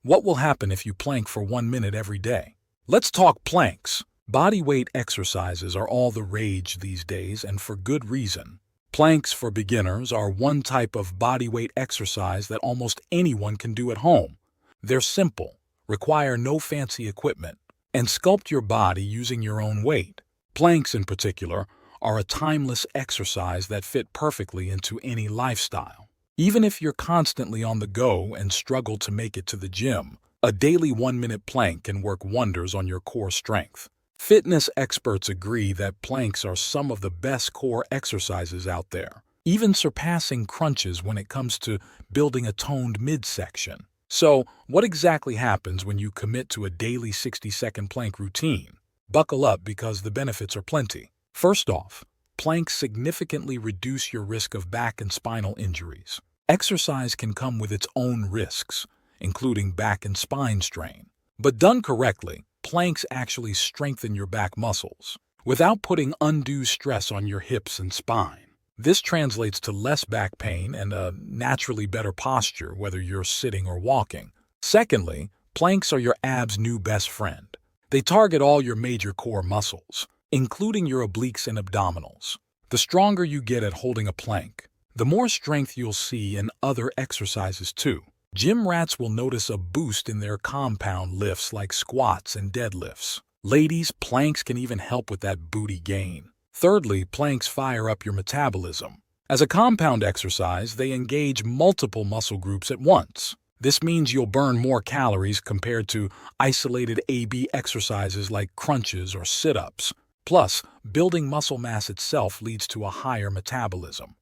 What will happen if you plank for 1 minute every day? Let's talk planks. Bodyweight exercises are all the rage these days, and for good reason. Planks for beginners are one type of bodyweight exercise that almost anyone can do at home. They're simple, require no fancy equipment, and sculpt your body using your own weight. Planks, in particular, are a timeless exercise that fit perfectly into any lifestyle. Even if you're constantly on the go and struggle to make it to the gym, a daily 1-minute plank can work wonders on your core strength. Fitness experts agree that planks are some of the best core exercises out there, even surpassing crunches when it comes to building a toned midsection. So, what exactly happens when you commit to a daily 60-second plank routine? Buckle up because the benefits are plenty. First off, planks significantly reduce your risk of back and spinal injuries. Exercise can come with its own risks, including back and spine strain. But done correctly, planks actually strengthen your back muscles without putting undue stress on your hips and spine. This translates to less back pain and a naturally better posture whether you're sitting or walking. Secondly, planks are your abs' new best friend. They target all your major core muscles, including your obliques and abdominals. The stronger you get at holding a plank, the more strength you'll see in other exercises too. Gym rats will notice a boost in their compound lifts like squats and deadlifts. Ladies, planks can even help with that booty gain. Thirdly, planks fire up your metabolism. As a compound exercise, they engage multiple muscle groups at once. This means you'll burn more calories compared to isolated AB exercises like crunches or sit-ups. Plus, building muscle mass itself leads to a higher metabolism.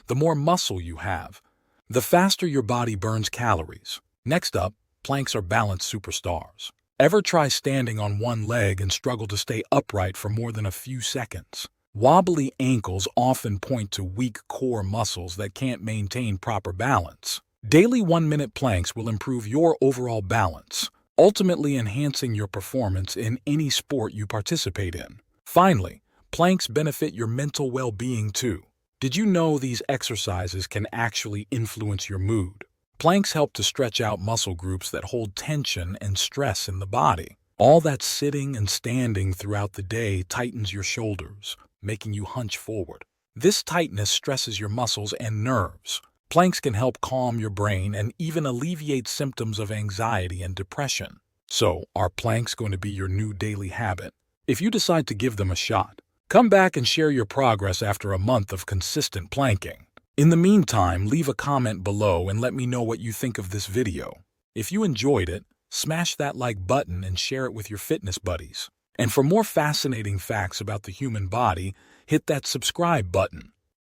The more muscle you have, the faster your body burns calories. Next up, planks are balance superstars. Ever try standing on one leg and struggle to stay upright for more than a few seconds? Wobbly ankles often point to weak core muscles that can't maintain proper balance. Daily 1-minute planks will improve your overall balance, ultimately enhancing your performance in any sport you participate in. Finally, planks benefit your mental well-being too. Did you know these exercises can actually influence your mood? Planks help to stretch out muscle groups that hold tension and stress in the body. All that sitting and standing throughout the day tightens your shoulders, making you hunch forward. This tightness stresses your muscles and nerves. Planks can help calm your brain and even alleviate symptoms of anxiety and depression. So, are planks going to be your new daily habit? If you decide to give them a shot, come back and share your progress after a month of consistent planking. In the meantime, leave a comment below and let me know what you think of this video. If you enjoyed it, smash that like button and share it with your fitness buddies. And for more fascinating facts about the human body, hit that subscribe button.